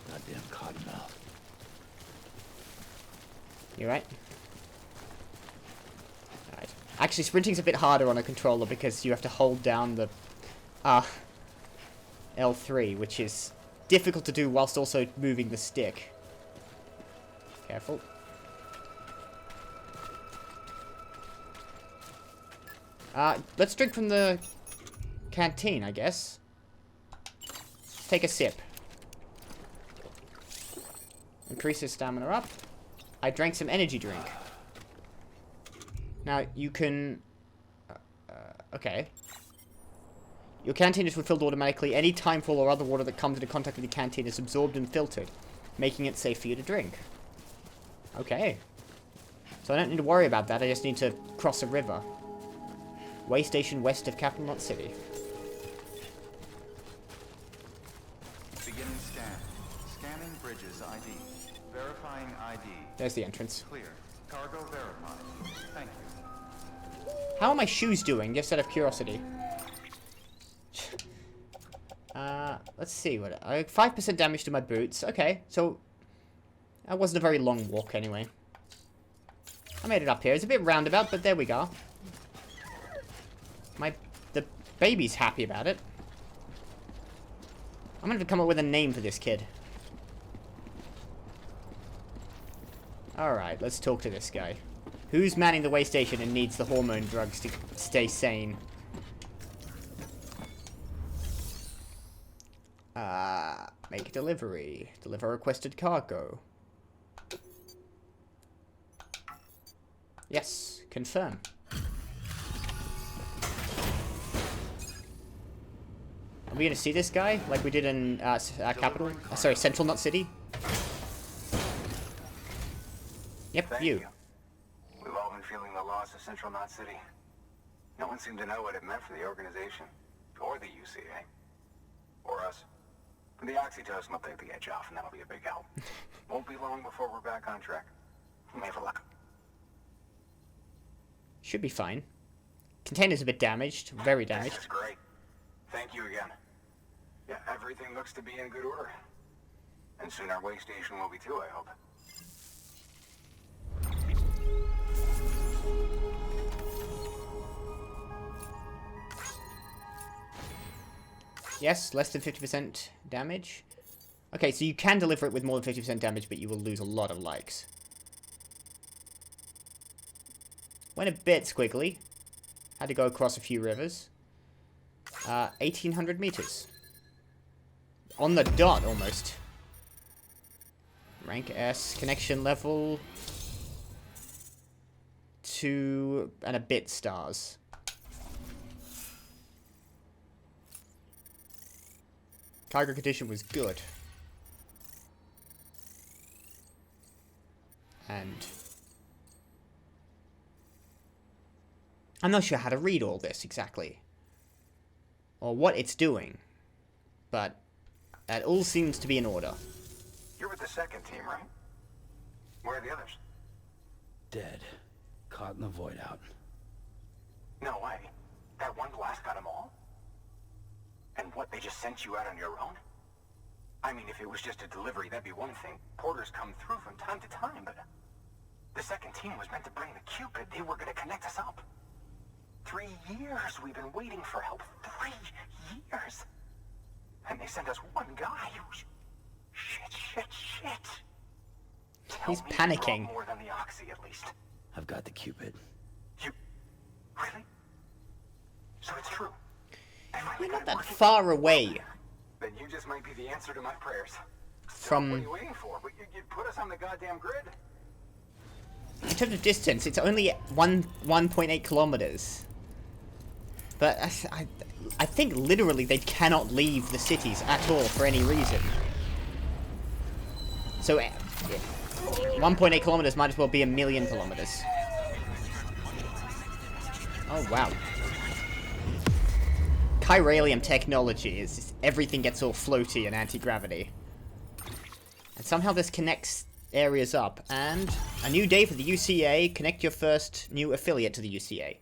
Goddamn cottonmouth. You right? Alright. Actually, sprinting's a bit harder on a controller because you have to hold down the L3, which is difficult to do whilst also moving the stick. Careful. Let's drink from the canteen, I guess. Take a sip. Increases stamina up. I drank some energy drink. Now, you can... okay. Your canteen is refilled automatically. Any timefall or other water that comes into contact with the canteen is absorbed and filtered, making it safe for you to drink. Okay. So I don't need to worry about that. I just need to cross a river. Way station west of Capital Knot City. Beginning scan. Scanning bridges ID. Verifying ID. There's the entrance. Clear. Cargo verified. Thank you. How are my shoes doing, just out of curiosity? Let's see. What 5% damage to my boots. Okay, so... that wasn't a very long walk, anyway. I made it up here. It's a bit roundabout, but there we go. The baby's happy about it. I'm gonna have to come up with a name for this kid. Alright, let's talk to this guy. Who's manning the way station and needs the hormone drugs to stay sane? Make delivery. Deliver requested cargo. Yes, confirm. Are we gonna see this guy like we did in Capital? Sorry, Central Knot City. Yep, Thank you. We've all been feeling the loss of Central Knot City. No one seemed to know what it meant for the organization, or the UCA, or us. But the oxytocin will take the edge off, and that'll be a big help. Won't be long before we're back on track. We may have luck. Should be fine. Container's a bit damaged, very damaged. This is great. Thank you again. Yeah, everything looks to be in good order. And soon our way station will be too, I hope. Yes, less than 50% damage. Okay, so you can deliver it with more than 50% damage, but you will lose a lot of likes. Went a bit squiggly. Had to go across a few rivers. 1,800 meters. On the dot, almost. Rank S. Connection level 2 and a bit stars. Cargo condition was good. And I'm not sure how to read all this exactly, or what it's doing, but that all seems to be in order. You're with the second team, right? Where are the others? Dead. Caught in the void out. No way. That one blast got them all? And what, they just sent you out on your own? I mean, if it was just a delivery, that'd be one thing. Porters come through from time to time, but the second team was meant to bring the Cupid. They were gonna connect us up. 3 years we've been waiting for help. 3 years. And they sent us one guy who's... Shit. He's Tell me panicking. you brought more than the Oxy, at least. I've got the Cupid. You... Really? So it's true. We're not that far away Then you just might be the answer to my prayers. from... What are you waiting for? You'd put us on the goddamn grid. In terms of distance, it's only 1.8 kilometers. But I think literally they cannot leave the cities at all for any reason. So 1.8 kilometers might as well be 1,000,000 kilometers. Oh wow. Chiralium technology is just, everything gets all floaty and anti-gravity. And somehow this connects areas up. And a new day for the UCA. Connect your first new affiliate to the UCA.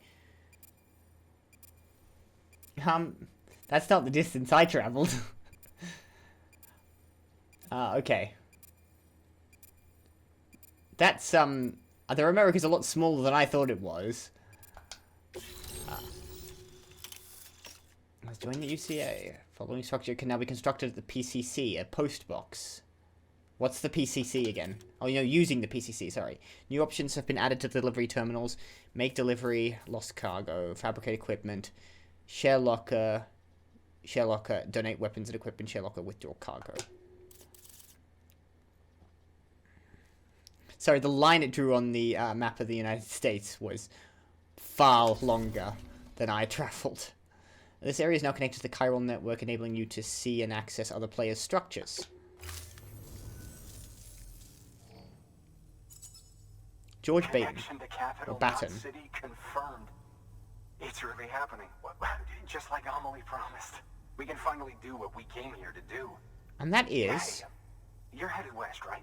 That's not the distance I traveled. Okay. That's, the America's a lot smaller than I thought it was. Let's join the UCA. Following structure can now be constructed at the PCC, a post box. What's the PCC again? Oh, using the PCC, sorry. New options have been added to delivery terminals. Make delivery, lost cargo, fabricate equipment, share locker, donate weapons and equipment, share locker, withdraw cargo. Sorry, the line it drew on the map of the United States was far longer than I traveled. This area is now connected to the Chiral network, enabling you to see and access other players' structures. George Baton. Or Baton. City confirmed. It's really happening. Just like Amelie promised. We can finally do what we came here to do. And that is... Hey, you're headed west, right?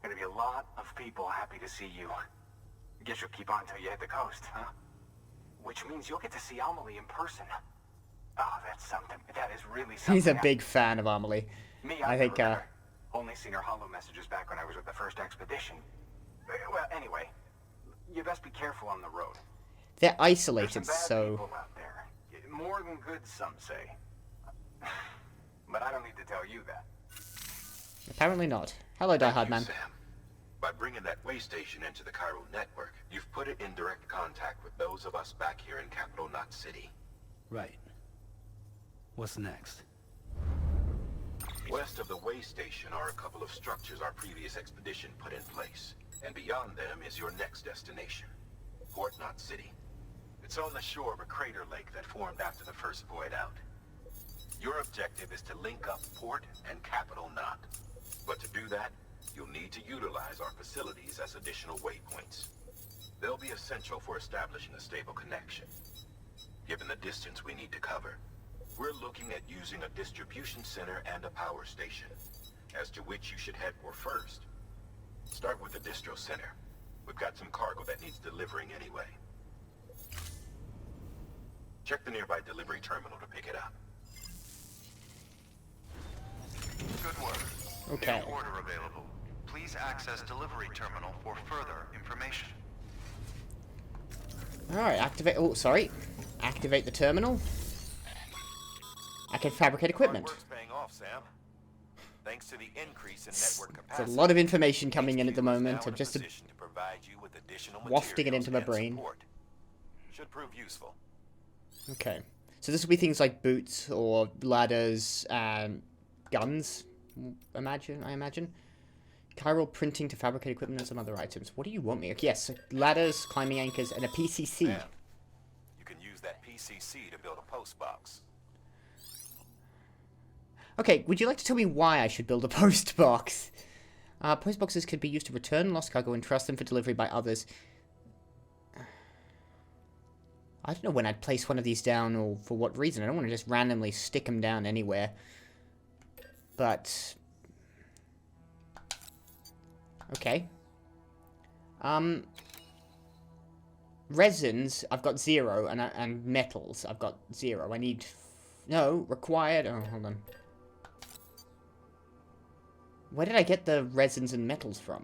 Gonna be a lot of people happy to see you. Guess you'll keep on till you hit the coast, huh? Which means you'll get to see Amelie in person. Oh, that's something. That is really something. He's a big fan of Amelie. I think, only seen her holo messages back when I was with the first expedition. Well, anyway, you best be careful on the road. They're isolated, There's some bad so... people out there. More than good, some say. But I don't need to tell you that. Apparently not. Hello, Die Hard Man. Sam. By bringing that way station into the Chiral network, you've put it in direct contact with those of us back here in Capital Knot City. Right. What's next? West of the way station are a couple of structures our previous expedition put in place. And beyond them is your next destination, Port Knot City. It's on the shore of a crater lake that formed after the first void out. Your objective is to link up Port and Capital Knot. But to do that, you'll need to utilize our facilities as additional waypoints. They'll be essential for establishing a stable connection. Given the distance we need to cover, we're looking at using a distribution center and a power station, as to which you should head for first. Start with the distro center. We've got some cargo that needs delivering anyway. Check the nearby delivery terminal to pick it up. Good work. Okay. New order available. Please access delivery terminal for further information. Alright, activate... Oh, sorry. Activate the terminal. I can fabricate equipment. Hard work's paying off, Sam. Thanks to the increase in network There's capacity, a lot of information coming in at the HQ is moment. now I'm in a just position to provide you with additional wafting it materials into my and brain. support. Should prove useful. Okay. So this will be things like boots or ladders and guns. I imagine. Chiral printing to fabricate equipment and some other items. What do you want me? Okay, yes, ladders, climbing anchors, and a PCC. Sam, you can use that PCC to build a post box. Okay, would you like to tell me why I should build a post box? Post boxes could be used to return lost cargo and trust them for delivery by others. I don't know when I'd place one of these down or for what reason. I don't want to just randomly stick them down anywhere. But... okay. Resins, I've got 0, and metals, I've got 0. I need... no, required... oh, hold on. Where did I get the resins and metals from?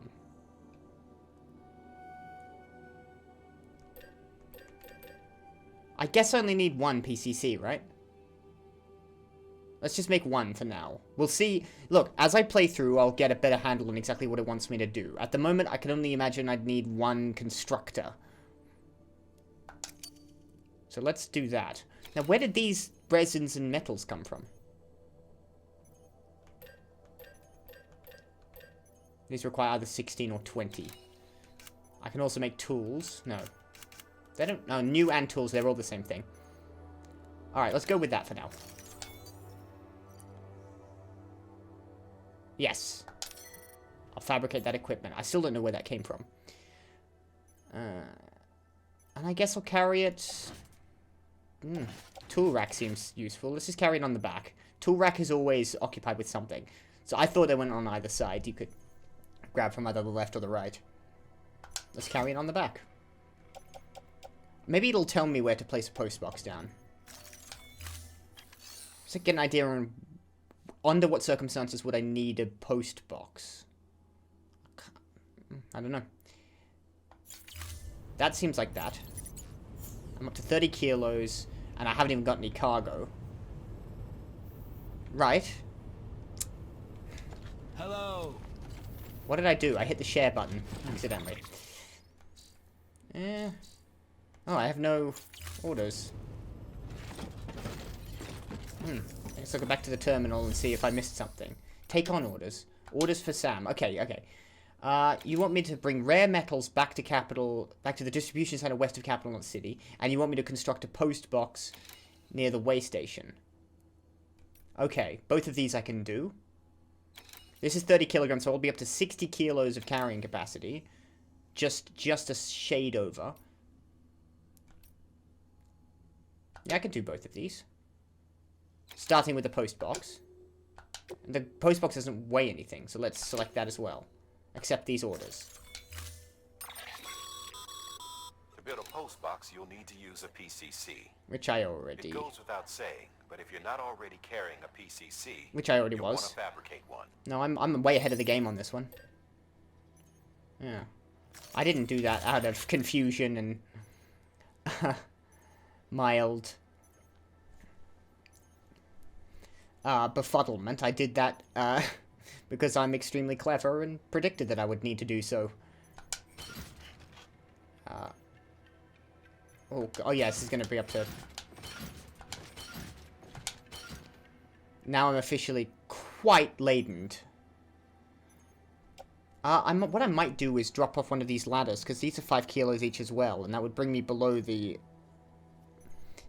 I guess I only need 1 PCC, right? Let's just make 1 for now. We'll see. Look, as I play through, I'll get a better handle on exactly what it wants me to do. At the moment, I can only imagine I'd need 1 constructor. So let's do that. Now, where did these resins and metals come from? These require either 16 or 20. I can also make tools. No. They don't... no, new and tools, they're all the same thing. Alright, let's go with that for now. Yes. I'll fabricate that equipment. I still don't know where that came from. And I guess I'll carry it... tool rack seems useful. Let's just carry it on the back. Tool rack is always occupied with something. So I thought they went on either side. You could grab from either the left or the right. Let's carry it on the back. Maybe it'll tell me where to place a post box down. Just to get an idea on under what circumstances would I need a post box. I don't know. That seems like that. I'm up to 30 kilos, and I haven't even got any cargo. Right. Hello. What did I do? I hit the share button accidentally. Oh, I have no orders. I guess I'll go back to the terminal and see if I missed something. Take on orders. Orders for Sam. Okay, okay. You want me to bring rare metals back to Capital, back to the distribution center west of Capital Knot City, and you want me to construct a post box near the way station. Okay, both of these I can do. This is 30 kilograms, so I'll be up to 60 kilos of carrying capacity. Just a shade over. Yeah, I can do both of these. Starting with the post box. The post box doesn't weigh anything, so let's select that as well. Accept these orders. To build a post box, you'll need to use a PCC. Which I already... It goes without saying, but if you're not already carrying a PCC... which I already you'll was. want to fabricate one. No, I'm way ahead of the game on this one. Yeah. I didn't do that out of confusion and... mild... befuddlement. I did that, because I'm extremely clever and predicted that I would need to do so. Oh yeah, this is gonna be up to... now I'm officially quite ladened. What I might do is drop off one of these ladders, because these are 5 kilos each as well, and that would bring me below the...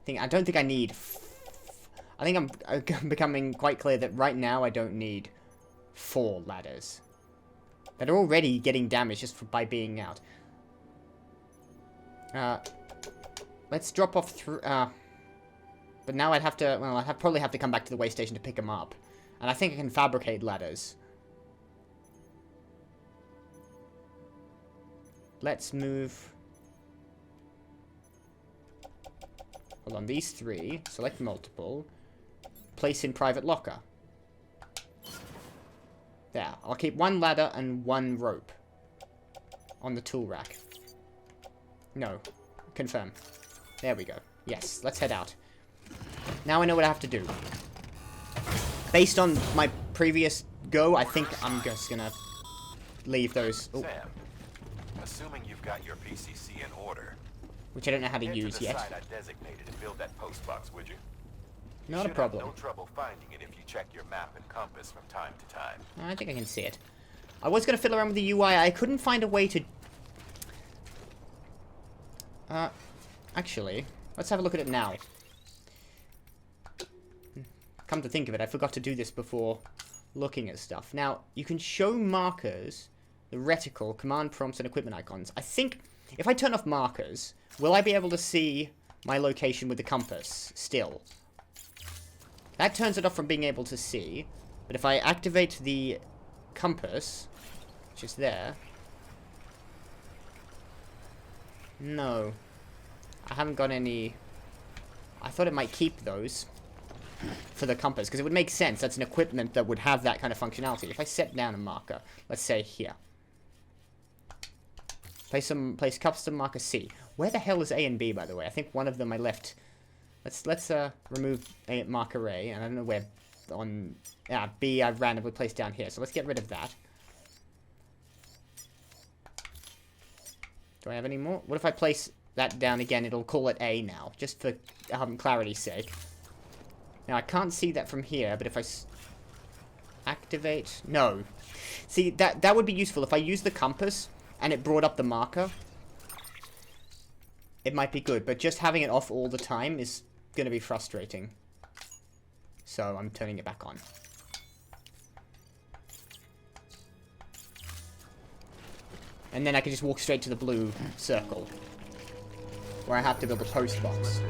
thing. I don't think I need... I think I'm becoming quite clear that right now I don't need 4 ladders. that are already getting damaged just by being out. Let's drop off through... but now I'd have to... Well, I'd probably have to come back to the way station to pick them up. And I think I can fabricate ladders. Let's move... Hold on, these 3. Select multiple. Place in private locker. There. I'll keep 1 ladder and 1 rope. On the tool rack. No. Confirm. There we go. Yes, let's head out. Now I know what I have to do. Based on my previous go, I think I'm just gonna leave those... Oh. Sam, assuming you've got your PCC in order, Which I don't know how to use the yet. site I designated and build that post box, would you? Not a problem. Have no trouble finding it if you check your map and compass from time to time. I think I can see it. I was going to fiddle around with the UI. I couldn't find a way to... Actually, let's have a look at it now. Come to think of it, I forgot to do this before looking at stuff. Now, you can show markers, the reticle, command prompts, and equipment icons. I think if I turn off markers, will I be able to see my location with the compass still? That turns it off from being able to see. But if I activate the compass, which is there... No. I haven't got any... I thought it might keep those for the compass, because it would make sense. That's an equipment that would have that kind of functionality. If I set down a marker, let's say here. Place custom marker C. Where the hell is A and B, by the way? I think one of them I left... Let's remove A marker A, and I don't know where on... B I've randomly placed down here, so let's get rid of that. Do I have any more? What if I place that down again? It'll call it A now, just for clarity's sake. Now, I can't see that from here, but if I activate... No. See, that would be useful. If I use the compass, and it brought up the marker, it might be good, but just having it off all the time is going to be frustrating. So, I'm turning it back on. And then I can just walk straight to the blue circle, where I have to build a post box.